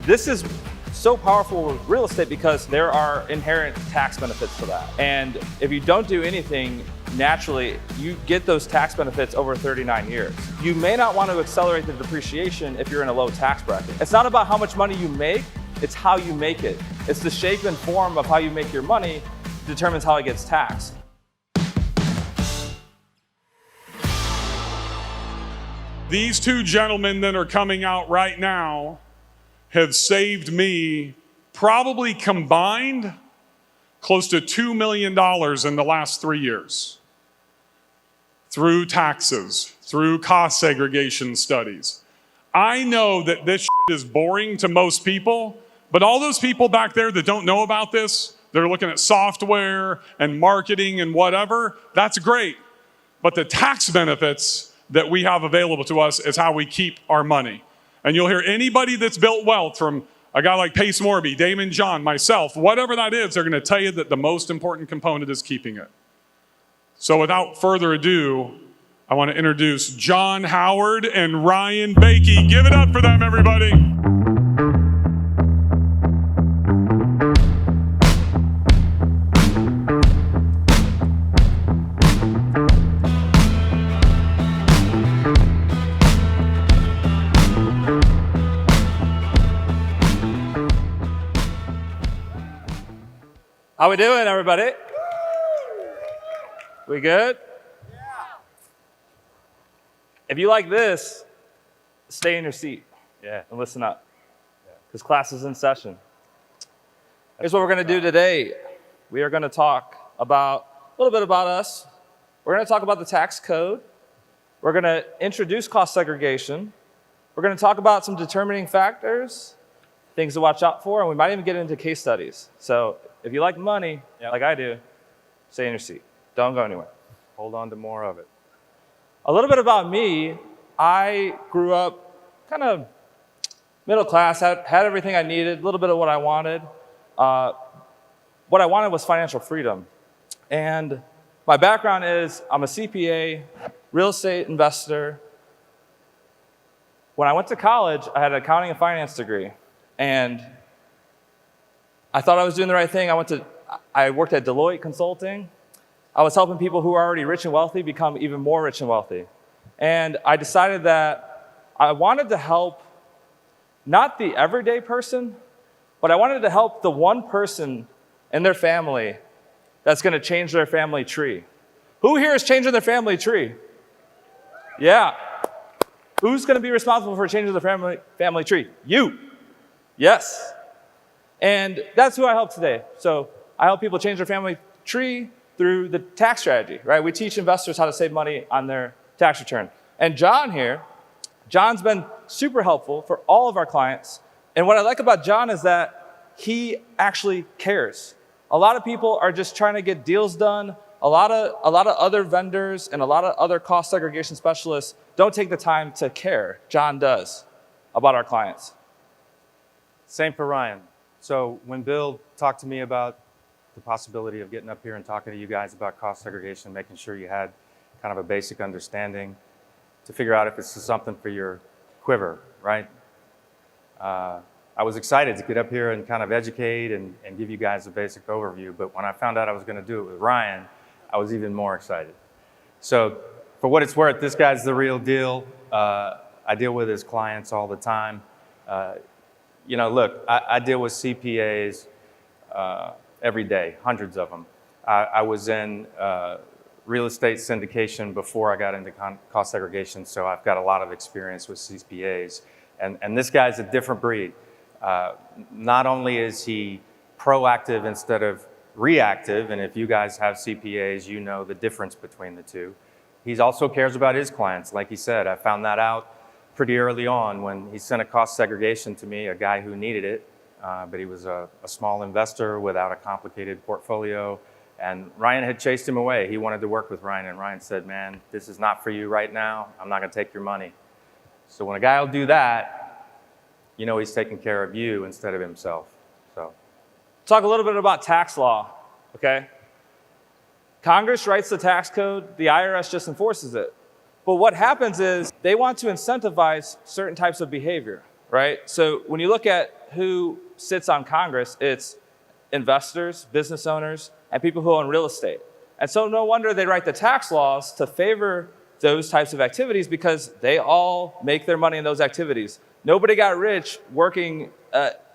This is so powerful with real estate because there are inherent tax benefits to that. And if you don't do anything, naturally, you get those tax benefits over 39 years. You may not want to accelerate the depreciation if you're in a low tax bracket. It's not about how much money you make, it's how you make it. It's the shape and form of how you make your money determines how it gets taxed. These two gentlemen that are coming out right now have saved me probably combined close to $2 million in the last 3 years through taxes, through cost segregation studies. I know that this shit is boring to most people, but all those people back there that don't know about this, they're looking at software and marketing and whatever, that's great. But the tax benefits that we have available to us is how we keep our money. And you'll hear anybody that's built wealth, from a guy like Pace Morby, Damon John, myself, whatever that is, they're gonna tell you that the most important component is keeping it. So without further ado, I wanna introduce John Howard and Ryan Bakey. Give it up for them, everybody. How we doing, everybody? We good? Yeah. If you like this, stay in your seat. Yeah. And listen up. Because class is in session. Here's what we're going to do today. We are going to talk about a little bit about us. We're going to talk about the tax code. We're going to introduce cost segregation. We're going to talk about some determining factors, things to watch out for, and we might even get into case studies. So if you like money, like I do, stay in your seat. Don't go anywhere. Hold on to more of it. A little bit about me. I grew up kind of middle class, had everything I needed, a little bit of what I wanted. What I wanted was financial freedom. And my background is I'm a CPA, real estate investor. When I went to college, I had an accounting and finance degree. And I thought I was doing the right thing. I worked at Deloitte Consulting. I was helping people who are already rich and wealthy become even more rich and wealthy. And I decided that I wanted to help not the everyday person, but I wanted to help the one person in their family that's going to change their family tree. Who here is changing their family tree? Yeah. Who's going to be responsible for changing the family tree? You. Yes. And that's who I help today. So I help people change their family tree through the tax strategy, right? We teach investors how to save money on their tax return. And John here, John's been super helpful for all of our clients. And what I like about John is that he actually cares. A lot of people are just trying to get deals done. A lot of other vendors and a lot of other cost segregation specialists don't take the time to care. John does about our clients. Same for Ryan. So when Bill talked to me about the possibility of getting up here and talking to you guys about cost segregation, making sure you had kind of a basic understanding to figure out if this is something for your quiver, right? I was excited to get up here and kind of educate and give you guys a basic overview, but when I found out I was gonna do it with Ryan, I was even more excited. So for what it's worth, this guy's the real deal. I deal with his clients all the time. You know, look, I deal with CPAs every day, hundreds of them. I was in real estate syndication before I got into cost segregation, so I've got a lot of experience with CPAs. And this guy's a different breed. Not only is he proactive instead of reactive, and if you guys have CPAs, you know the difference between the two. He also cares about his clients. Like he said, I found that out pretty early on when he sent a cost segregation to me, a guy who needed it, but he was a small investor without a complicated portfolio. And Ryan had chased him away. He wanted to work with Ryan, and Ryan said, man, this is not for you right now. I'm not gonna take your money. So when a guy will do that, you know he's taking care of you instead of himself. So, talk a little bit about tax law, okay? Congress writes the tax code, the IRS just enforces it. But what happens is they want to incentivize certain types of behavior. right? So when you look at who sits on Congress, it's investors, business owners, and people who own real estate. And so no wonder they write the tax laws to favor those types of activities because they all make their money in those activities. Nobody got rich working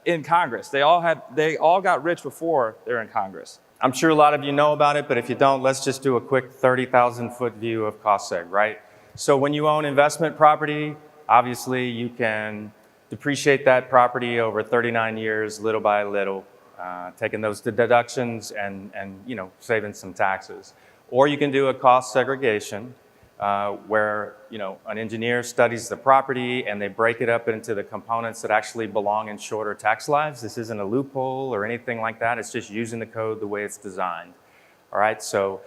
in Congress. They all got rich before they're in Congress. I'm sure a lot of you know about it, but if you don't, let's just do a quick 30,000-foot view of cost seg, right? So when you own investment property, obviously you can depreciate that property over 39 years, little by little, taking those deductions and saving some taxes. Or you can do a cost segregation where an engineer studies the property and they break it up into the components that actually belong in shorter tax lives. This isn't a loophole or anything like that. It's just using the code the way it's designed. All right, so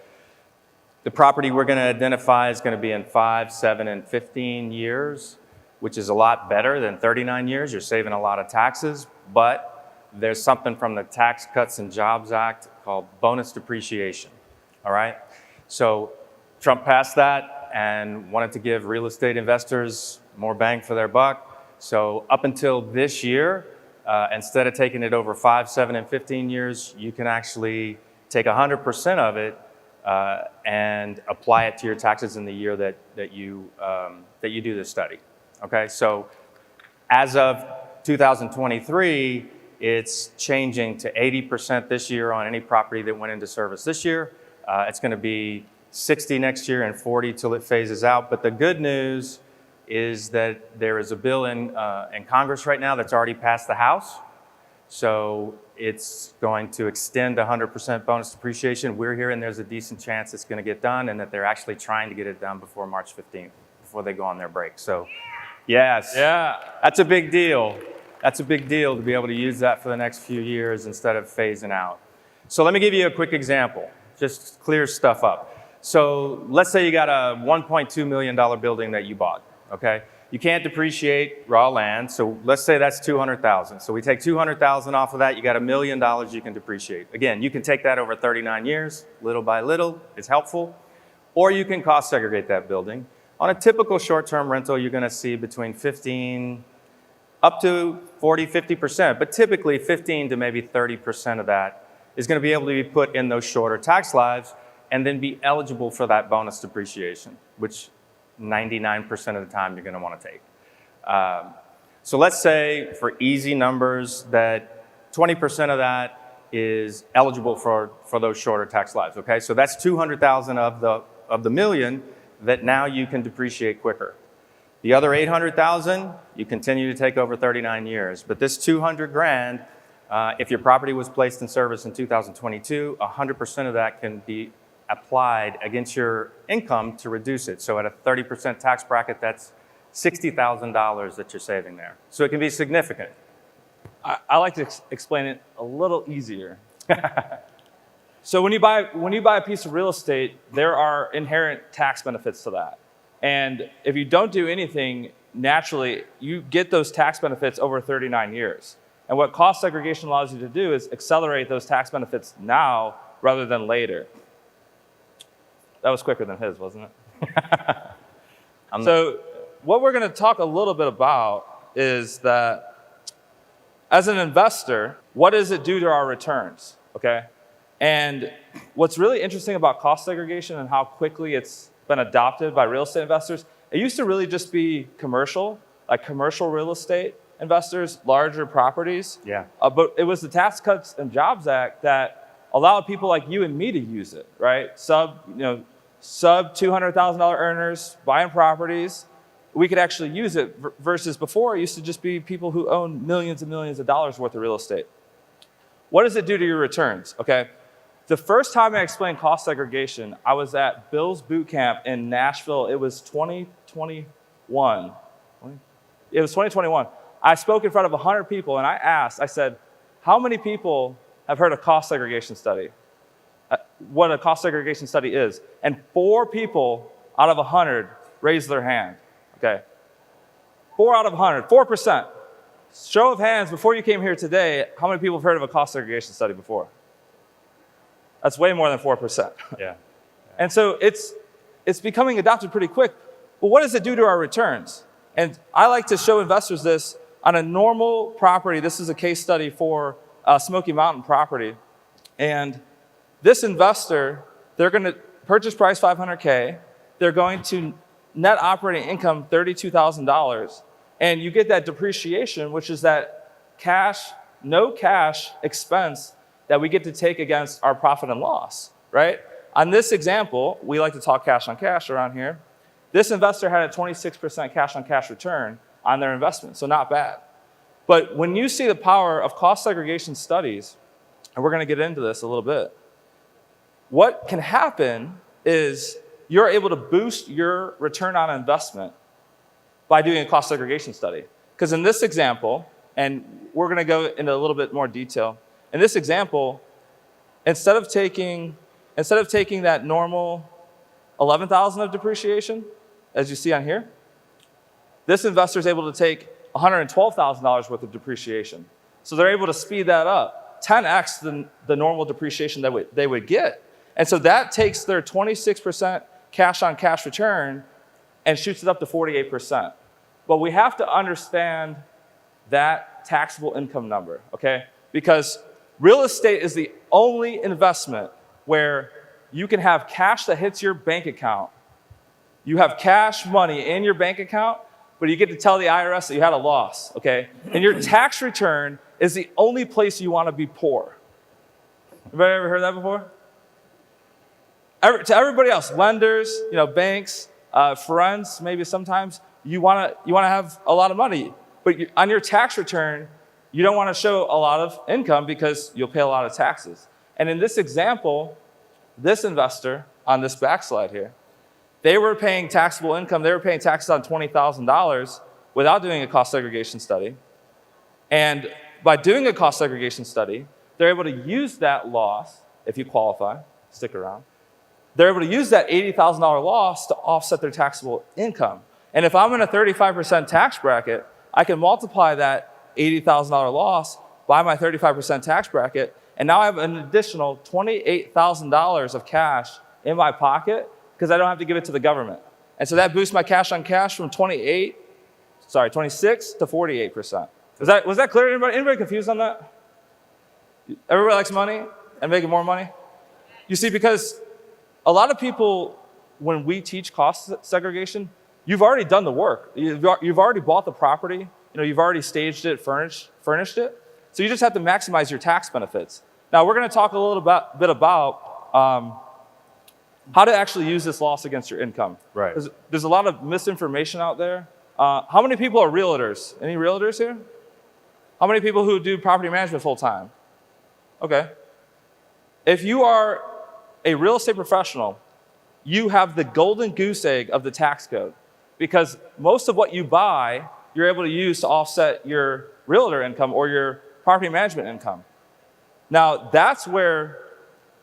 the property we're going to identify is going to be in 5, 7, and 15 years, which is a lot better than 39 years. You're saving a lot of taxes, but there's something from the Tax Cuts and Jobs Act called bonus depreciation. All right, so Trump passed that and wanted to give real estate investors more bang for their buck. So up until this year, instead of taking it over 5, 7, and 15 years, you can actually take 100% of it and apply it to your taxes in the year that you do the study. Okay, so as of 2023, it's changing to 80% this year on any property that went into service this year. It's going to be 60 next year and 40 till it phases out. But the good news is that there is a bill in Congress right now that's already passed the House. So it's going to extend 100% bonus depreciation. We're hearing there's a decent chance it's going to get done and that they're actually trying to get it done before March 15th, before they go on their break. So yes, Yeah. that's a big deal. That's a big deal to be able to use that for the next few years instead of phasing out. So let me give you a quick example, just clear stuff up. So let's say you got a $1.2 million building that you bought, okay? You can't depreciate raw land, so let's say that's $200,000. So we take $200,000 off of that, you got $1 million you can depreciate. Again, you can take that over 39 years, little by little, it's helpful. Or you can cost segregate that building. On a typical short-term rental, you're gonna see between 15 up to 40, 50%, but typically 15 to maybe 30% of that is going to be able to be put in those shorter tax lives and then be eligible for that bonus depreciation, which 99% of the time you're going to want to take. So let's say for easy numbers that 20% of that is eligible for those shorter tax lives, okay? So that's 200,000 of the million that now you can depreciate quicker. The other 800,000, you continue to take over 39 years. But this 200 grand, if your property was placed in service in 2022, 100% of that can be applied against your income to reduce it. So at a 30% tax bracket, that's $60,000 that you're saving there. So it can be significant. I like to explain it a little easier. So when you buy a piece of real estate, there are inherent tax benefits to that. And if you don't do anything, naturally, you get those tax benefits over 39 years. And what cost segregation allows you to do is accelerate those tax benefits now rather than later. That was quicker than his, wasn't it? So what we're going to talk a little bit about is that as an investor, what does it do to our returns, okay? And what's really interesting about cost segregation and how quickly it's been adopted by real estate investors, it used to really just be commercial, like commercial real estate investors, larger properties. Yeah. But it was the Tax Cuts and Jobs Act that allowed people like you and me to use it, right? Sub $200,000 earners buying properties, we could actually use it versus before it used to just be people who own millions and millions of dollars worth of real estate. What does it do to your returns? Okay. The first time I explained cost segregation, I was at Bill's Boot Camp in Nashville. It was 2021. It was 2021. I spoke in front of 100 people, and I said, how many people have heard of cost segregation study? What a cost segregation study is. And 4 people out of 100 raised their hand. Okay. 4 out of 100, 4%. Show of hands, before you came here today, how many people have heard of a cost segregation study before? That's way more than 4%. Yeah. And so it's becoming adopted pretty quick. But what does it do to our returns? And I like to show investors this on a normal property, this is a case study for Smoky Mountain property. And this investor, they're going to purchase price $500K. They're going to net operating income $32,000. And you get that depreciation, which is that no cash expense that we get to take against our profit and loss, right? On this example, we like to talk cash on cash around here. This investor had a 26% cash on cash return on their investment, so not bad. But when you see the power of cost segregation studies, and we're going to get into this a little bit, what can happen is you're able to boost your return on investment by doing a cost segregation study. Because in this example, and we're going to go into a little bit more detail, in this example, instead of taking that normal 11,000 of depreciation, as you see on here, this investor is able to take $112,000 worth of depreciation. So they're able to speed that up, 10x the normal depreciation that they would get. And so that takes their 26% cash on cash return and shoots it up to 48%. But we have to understand that taxable income number, okay? Because real estate is the only investment where you can have cash that hits your bank account. You have cash money in your bank account, but you get to tell the IRS that you had a loss, okay? And your tax return is the only place you want to be poor. Anybody ever heard that before? To everybody else, lenders, banks, friends, maybe sometimes, you want to have a lot of money. But on your tax return, you don't want to show a lot of income because you'll pay a lot of taxes. And in this example, this investor on this backslide here, they were paying taxable income. They were paying taxes on $20,000 without doing a cost segregation study. And by doing a cost segregation study, they're able to use that loss, if you qualify, stick around. They're able to use that $80,000 loss to offset their taxable income. And if I'm in a 35% tax bracket, I can multiply that $80,000 loss by my 35% tax bracket, and now I have an additional $28,000 of cash in my pocket because I don't have to give it to the government. And so that boosts my cash on cash from 26 to 48%. Was that clear? Anybody confused on that? Everybody likes money and making more money? You see, because a lot of people, when we teach cost segregation, you've already done the work. You've already bought the property. You've already staged it, furnished it. So you just have to maximize your tax benefits. Now, we're going to talk a little bit about how to actually use this loss against your income. Right. There's a lot of misinformation out there. How many people are realtors? Any realtors here? How many people who do property management full time? Okay. If you are a real estate professional, you have the golden goose egg of the tax code, because most of what you buy, you're able to use to offset your realtor income or your property management income. Now, that's where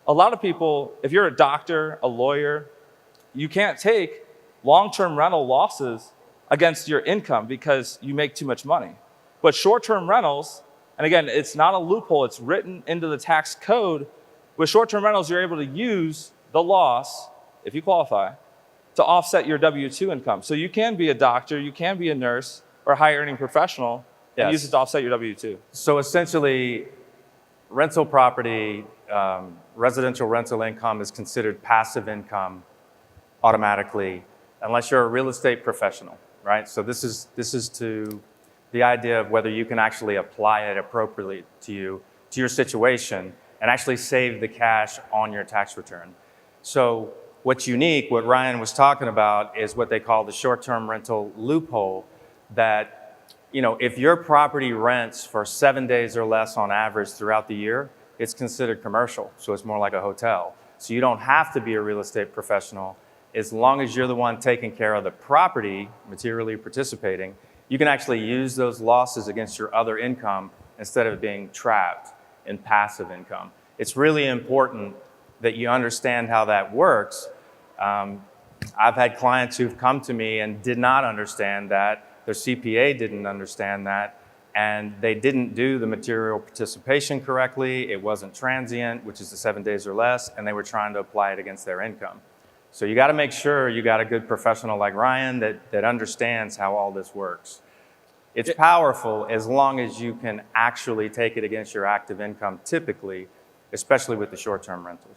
a lot of people, if you're a doctor, a lawyer, you can't take long-term rental losses against your income because you make too much money. But short-term rentals, and again, it's not a loophole, it's written into the tax code. With short-term rentals, you're able to use the loss, if you qualify, to offset your W-2 income. So you can be a doctor, you can be a nurse, or a high-earning professional, and use it to offset your W-2. So essentially, rental property, residential rental income is considered passive income automatically, unless you're a real estate professional, right? So this is to the idea of whether you can actually apply it appropriately to your situation, and actually save the cash on your tax return. So what's unique, what Ryan was talking about, is what they call the short-term rental loophole, that if your property rents for 7 days or less on average throughout the year, it's considered commercial. So it's more like a hotel. So you don't have to be a real estate professional. As long as you're the one taking care of the property, materially participating, you can actually use those losses against your other income instead of being trapped in passive income. It's really important that you understand how that works. I've had clients who've come to me and did not understand that. Their CPA didn't understand that, and they didn't do the material participation correctly. It wasn't transient, which is the 7 days or less, and they were trying to apply it against their income. So you got to make sure you got a good professional like Ryan that understands how all this works. It's powerful as long as you can actually take it against your active income, typically, especially with the short-term rentals.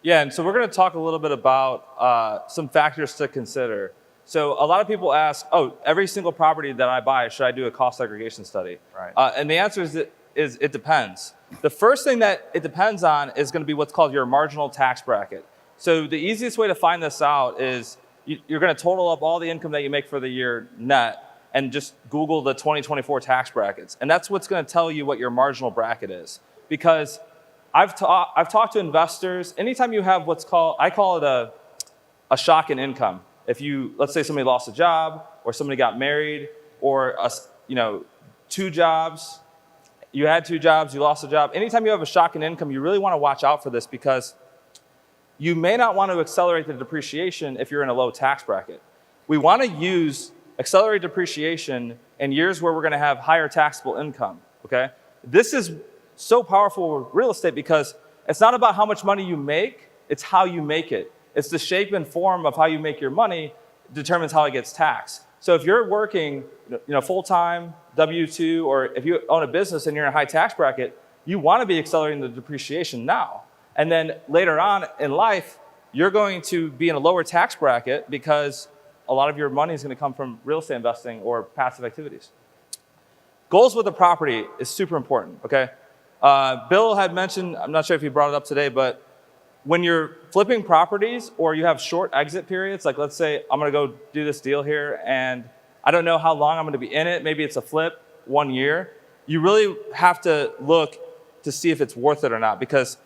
Yeah, and so we're going to talk a little bit about some factors to consider. So a lot of people ask, oh, every single property that I buy, should I do a cost segregation study? Right. And the answer is it depends. The first thing that it depends on is going to be what's called your marginal tax bracket. So the easiest way to find this out is you're going to total up all the income that you make for the year net and just Google the 2024 tax brackets. And that's what's going to tell you what your marginal bracket is. Because I've talked to investors, anytime you have what's called, I call it a shock in income. If you, let's say somebody lost a job or somebody got married or, two jobs, you had two jobs, you lost a job. Anytime you have a shock in income, you really want to watch out for this because you may not want to accelerate the depreciation if you're in a low tax bracket. We want to use accelerated depreciation in years where we're going to have higher taxable income, okay? This is so powerful with real estate because it's not about how much money you make, it's how you make it. It's the shape and form of how you make your money determines how it gets taxed. So if you're working full-time, W-2, or if you own a business and you're in a high tax bracket, you want to be accelerating the depreciation now. And then later on in life, you're going to be in a lower tax bracket because a lot of your money is going to come from real estate investing or passive activities. Goals with the property is super important, okay? Bill had mentioned, I'm not sure if he brought it up today, but when you're flipping properties or you have short exit periods, like let's say I'm going to go do this deal here and I don't know how long I'm going to be in it. Maybe it's a flip, 1 year. You really have to look to see if it's worth it or not because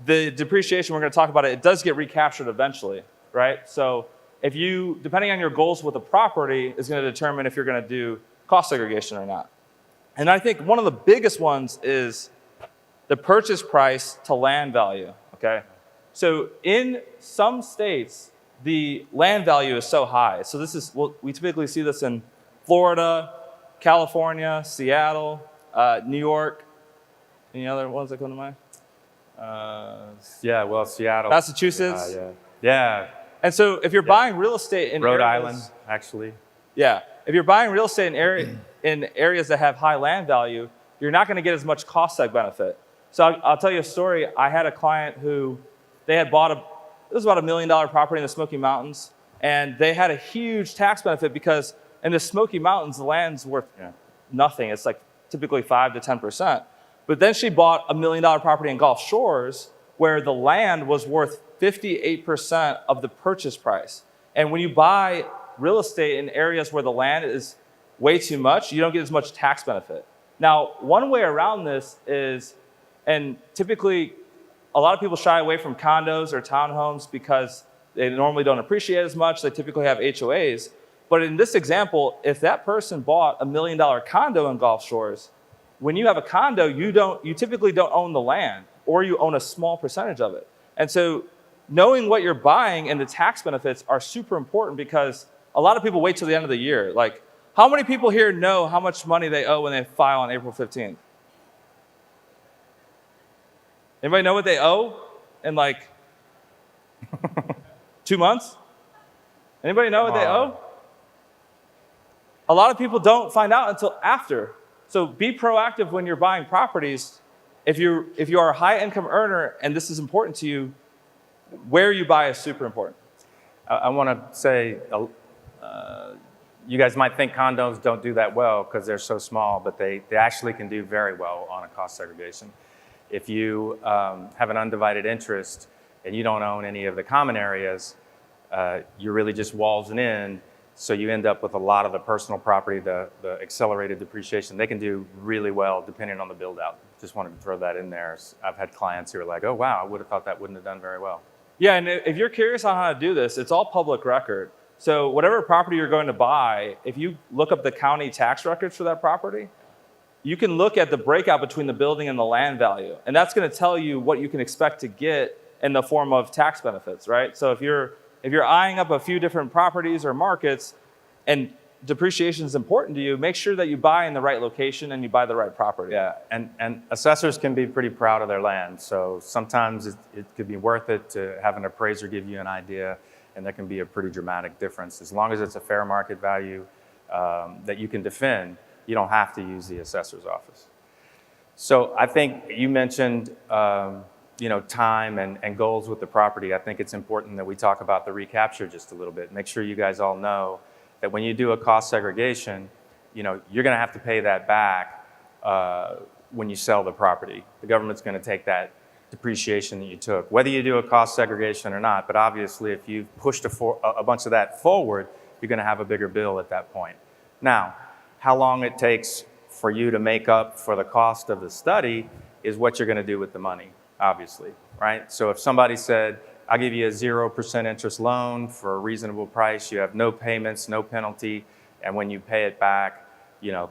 the depreciation, we're going to talk about it, it does get recaptured eventually, right? So if you, depending on your goals with the property, is going to determine if you're going to do cost segregation or not. And I think one of the biggest ones is the purchase price to land value, okay? So in some states, the land value is so high. So this is, we typically see this in Florida, California, Seattle, New York. Any other ones that come to mind? Seattle. Massachusetts. Yeah. And so if you're buying real estate in Rhode areas, Island, actually. Yeah. If you're buying real estate in areas that have high land value, you're not going to get as much cost seg benefit. So I'll tell you a story. I had a client who they had bought it was about $1 million property in the Smoky Mountains, and they had a huge tax benefit because in the Smoky Mountains, the land's worth nothing. It's like typically 5 to 10%. But then she bought $1 million property in Gulf Shores where the land was worth 58% of the purchase price. And when you buy real estate in areas where the land is way too much, you don't get as much tax benefit. Now, one way around this is, and typically a lot of people shy away from condos or townhomes because they normally don't appreciate as much. They typically have HOAs. But in this example, if that person bought $1 million condo in Gulf Shores, when you have a condo, you typically don't own the land or you own a small percentage of it. And so knowing what you're buying and the tax benefits are super important because a lot of people wait till the end of the year. Like, how many people here know how much money they owe when they file on April 15th? Anybody know what they owe in like 2 months? Anybody know what they owe? A lot of people don't find out until after. So be proactive when you're buying properties. If you are a high income earner and this is important to you, where you buy is super important. I want to say, you guys might think condos don't do that well because they're so small, but they actually can do very well on a cost segregation. If you have an undivided interest and you don't own any of the common areas, you're really just wallsing in. So you end up with a lot of the personal property, the accelerated depreciation. They can do really well depending on the build out. Just wanted to throw that in there. I've had clients who are like, oh, wow, I would have thought that wouldn't have done very well. Yeah, and if you're curious on how to do this, it's all public record. So whatever property you're going to buy, if you look up the county tax records for that property, you can look at the breakout between the building and the land value. And that's going to tell you what you can expect to get in the form of tax benefits, right? So if you're eyeing up a few different properties or markets and depreciation is important to you, make sure that you buy in the right location and you buy the right property. Yeah, and assessors can be pretty proud of their land. So sometimes it could be worth it to have an appraiser give you an idea, and there can be a pretty dramatic difference. As long as it's a fair market value that you can defend, you don't have to use the assessor's office. So I think you mentioned, time and goals with the property. I think it's important that we talk about the recapture just a little bit. Make sure you guys all know that when you do a cost segregation, you're going to have to pay that back when you sell the property. The government's going to take that depreciation that you took, whether you do a cost segregation or not. But obviously, if you've pushed a bunch of that forward, you're going to have a bigger bill at that point. Now, how long it takes for you to make up for the cost of the study is what you're going to do with the money, obviously, right? So if somebody said, I'll give you a 0% interest loan for a reasonable price, you have no payments, no penalty, and when you pay it back,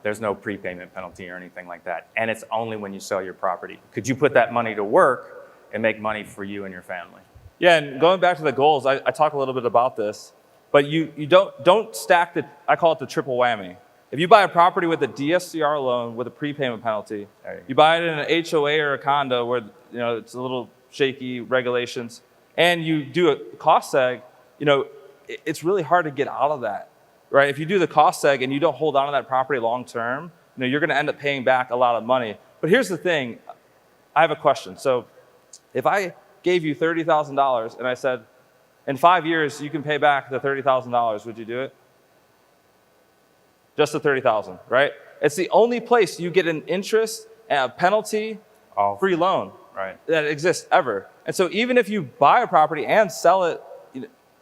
there's no prepayment penalty or anything like that. And it's only when you sell your property. Could you put that money to work and make money for you and your family? Yeah, and going back to the goals, I talk a little bit about this, but you don't stack I call it the triple whammy. If you buy a property with a DSCR loan with a prepayment penalty, you buy it in an HOA or a condo where it's a little shaky regulations, and you do a cost seg, it's really hard to get out of that. Right? If you do the cost seg and you don't hold on to that property long term, you're going to end up paying back a lot of money. But here's the thing. I have a question. So if I gave you $30,000 and I said, in 5 years, you can pay back the $30,000, would you do it? Just the $30,000, right? It's the only place you get an interest and a penalty free loan that exists ever. And so even if you buy a property and sell it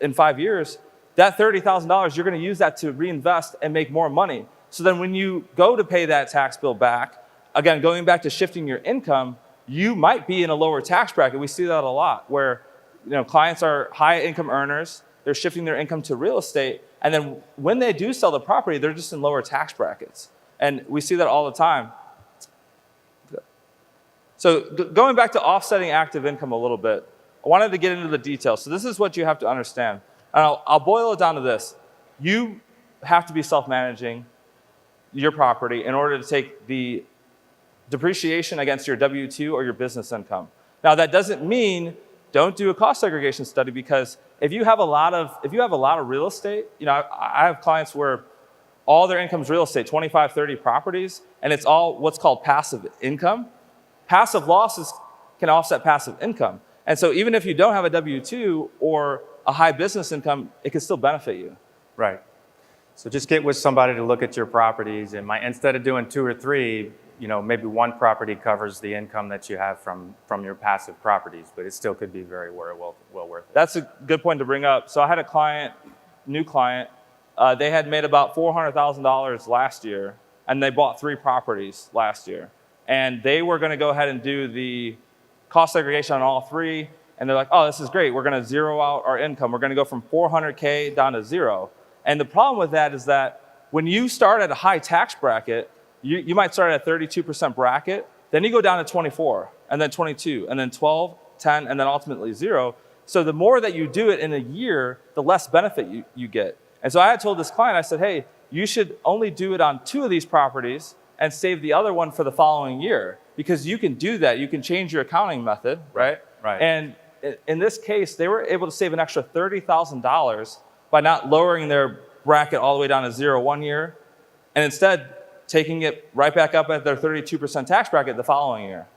in 5 years, that $30,000, you're going to use that to reinvest and make more money. So then when you go to pay that tax bill back, again, going back to shifting your income, you might be in a lower tax bracket. We see that a lot where clients are high income earners, they're shifting their income to real estate, and then when they do sell the property, they're just in lower tax brackets. And we see that all the time. So going back to offsetting active income a little bit, I wanted to get into the details. So this is what you have to understand. And I'll boil it down to this. You have to be self-managing your property in order to take the depreciation against your W-2 or your business income. Now, that doesn't mean don't do a cost segregation study, because if you have a lot of real estate, I have clients where all their income is real estate, 25, 30 properties, and it's all what's called passive income. Passive losses can offset passive income. And so even if you don't have a W-2 or a high business income, it can still benefit you. Right. So just get with somebody to look at your properties. And instead of doing 2 or 3, maybe one property covers the income that you have from your passive properties, but it still could be very well worth it. That's a good point to bring up. So I had a new client, they had made about $400,000 last year, and they bought 3 properties last year. And they were going to go ahead and do the cost segregation on all 3. And they're like, oh, this is great. We're going to zero out our income. We're going to go from $400K down to 0. And the problem with that is that when you start at a high tax bracket, you might start at a 32% bracket, then you go down to 24, and then 22, and then 12, 10, and then ultimately 0. So the more that you do it in a year, the less benefit you get. And so I had told this client, I said, hey, you should only do it on 2 of these properties and save the other one for the following year, because you can do that. You can change your accounting method, right? Right. And in this case, they were able to save an extra $30,000 by not lowering their bracket all the way down to 0 one year, and instead taking it right back up at their 32% tax bracket the following year.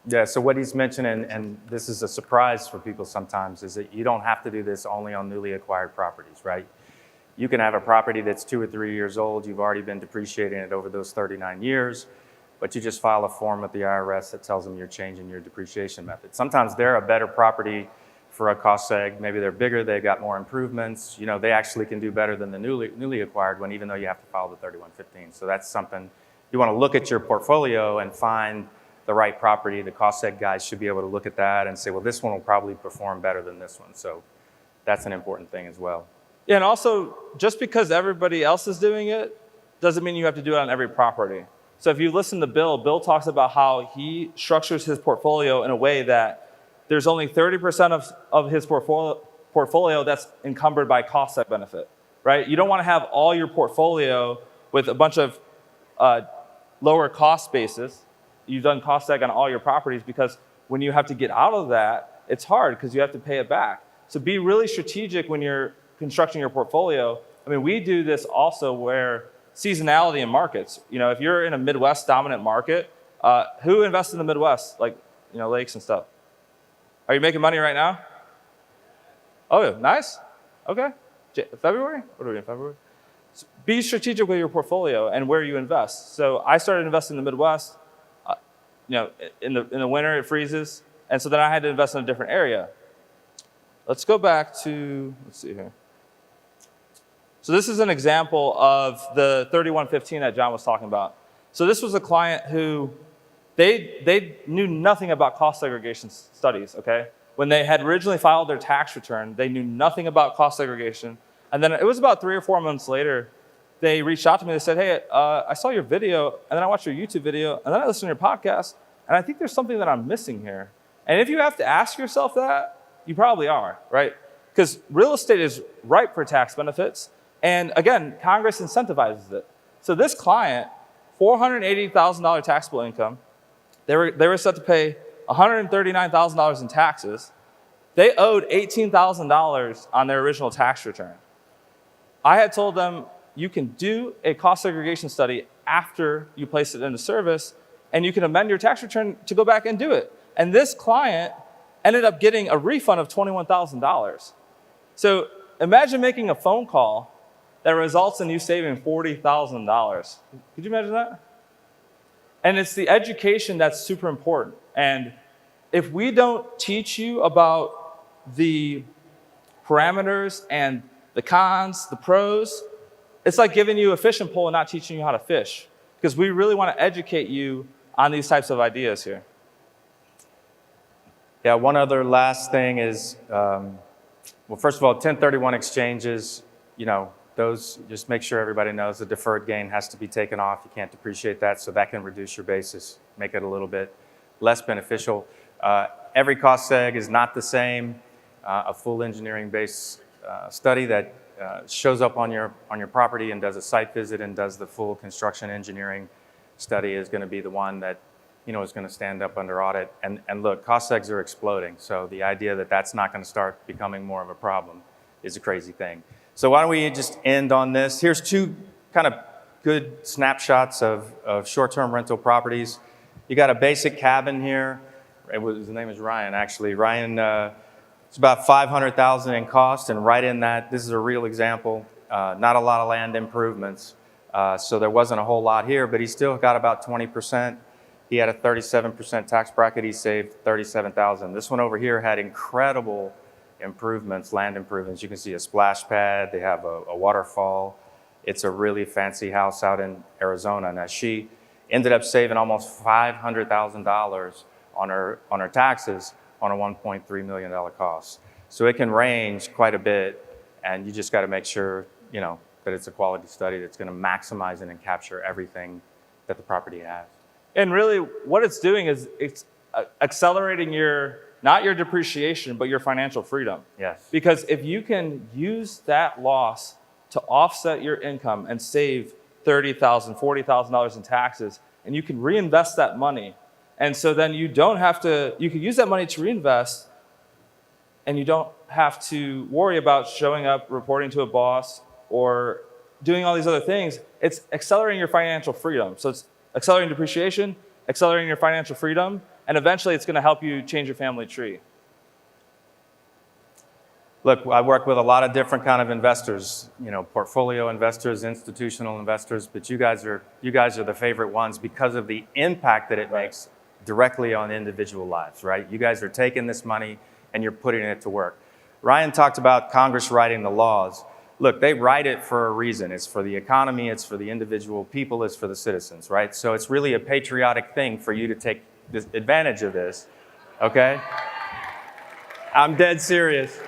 Yeah, so what he's mentioning, and this is a surprise for people sometimes, is that you don't have to do this only on newly acquired properties, right? You can have a property that's 2 or 3 years old, you've already been depreciating it over those 39 years, but you just file a form with the IRS that tells them you're changing your depreciation method. Sometimes they're a better property for a cost seg. Maybe they're bigger, they've got more improvements. They actually can do better than the newly acquired one, even though you have to file the 3115. So that's something you want to look at your portfolio and find the right property. The cost seg guys should be able to look at that and say, well, this one will probably perform better than this one. So that's an important thing as well. Yeah, and also, just because everybody else is doing it doesn't mean you have to do it on every property. So if you listen to Bill talks about how he structures his portfolio in a way that there's only 30% of his portfolio that's encumbered by cost seg benefit, right? You don't want to have all your portfolio with a bunch of lower cost basis. You've done cost seg on all your properties, because when you have to get out of that, it's hard because you have to pay it back. So be really strategic when you're constructing your portfolio. I mean, we do this also where seasonality in markets. You know, if you're in a Midwest dominant market, who invests in the Midwest, like, you know, lakes and stuff? Are you making money right now? Oh, nice. Okay. February? What are we in February? So be strategic with your portfolio and where you invest. So I started investing in the Midwest. You know, in the winter it freezes, and so then I had to invest in a different area. Let's go back to, let's see here. So this is an example of the 3115 that John was talking about. So this was a client who they knew nothing about cost segregation studies, okay? When they had originally filed their tax return, they knew nothing about cost segregation. And then it was about 3 or 4 months later, they reached out to me. They said, hey, I saw your video, and then I watched your YouTube video, and then I listened to your podcast, and I think there's something that I'm missing here. And if you have to ask yourself that, you probably are, right? Because real estate is ripe for tax benefits. And again, Congress incentivizes it. So this client, $480,000 taxable income, they were set to pay $139,000 in taxes. They owed $18,000 on their original tax return. I had told them, you can do a cost segregation study after you place it into service, and you can amend your tax return to go back and do it. And this client ended up getting a refund of $21,000. So imagine making a phone call that results in you saving $40,000. Could you imagine that? And it's the education that's super important. And if we don't teach you about the parameters and the cons, the pros, it's like giving you a fishing pole and not teaching you how to fish. Because we really want to educate you on these types of ideas here. Yeah, one other last thing is, well, first of all, 1031 exchanges, you know, those, just make sure everybody knows the deferred gain has to be taken off. You can't depreciate that, so that can reduce your basis, make it a little bit less beneficial. Every cost seg is not the same. A full engineering-based study that shows up on your property and does a site visit and does the full construction engineering study is going to be the one that, you know, is going to stand up under audit. And look, cost segs are exploding, so the idea that that's not going to start becoming more of a problem is a crazy thing. So why don't we just end on this? Here's two kind of good snapshots of short-term rental properties. You got a basic cabin here. His name is Ryan, actually. Ryan, it's about $500,000 in cost, and right in that, this is a real example. Not a lot of land improvements, so there wasn't a whole lot here, but he still got about 20%. He had a 37% tax bracket. He saved $37,000. This one over here had incredible improvements, land improvements. You can see a splash pad. They have a waterfall. It's a really fancy house out in Arizona. Now, she ended up saving almost $500,000 on her taxes on a $1.3 million cost. So it can range quite a bit, and you just got to make sure, you know, that it's a quality study that's going to maximize and capture everything that the property has. And really, what it's doing is it's accelerating not your depreciation, but your financial freedom. Yes. Because if you can use that loss to offset your income and save $30,000, $40,000 in taxes, and you can reinvest that money, and so then you don't have to, you can use that money to reinvest, and you don't have to worry about showing up, reporting to a boss, or doing all these other things. It's accelerating your financial freedom. So it's accelerating depreciation, accelerating your financial freedom, and eventually it's going to help you change your family tree. Look, I work with a lot of different kind of investors, you know, portfolio investors, institutional investors, but you guys are the favorite ones because of the impact that it makes directly on individual lives, right? You guys are taking this money and you're putting it to work. Ryan talked about Congress writing the laws. Look, they write it for a reason. It's for the economy, it's for the individual people, it's for the citizens, right? So it's really a patriotic thing for you to take advantage of this, okay? I'm dead serious.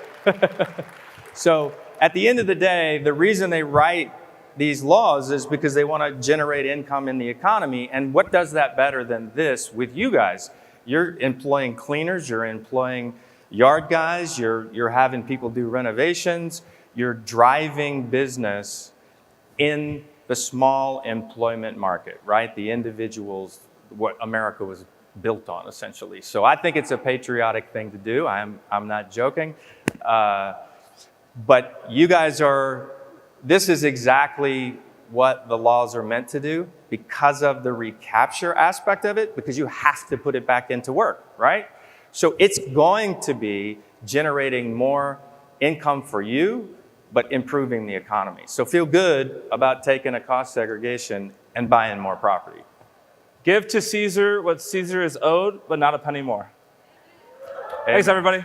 So at the end of the day, the reason they write these laws is because they want to generate income in the economy. And what does that better than this with you guys? You're employing cleaners, you're employing yard guys, you're having people do renovations, you're driving business in the small employment market, right? The individuals, what America was built on, essentially. So I think it's a patriotic thing to do. I'm not joking. But you guys this is exactly what the laws are meant to do because of the recapture aspect of it, because you have to put it back into work, right? So it's going to be generating more income for you, but improving the economy. So feel good about taking a cost segregation and buying more property. Give to Caesar what Caesar is owed, but not a penny more. Amen. Thanks, everybody.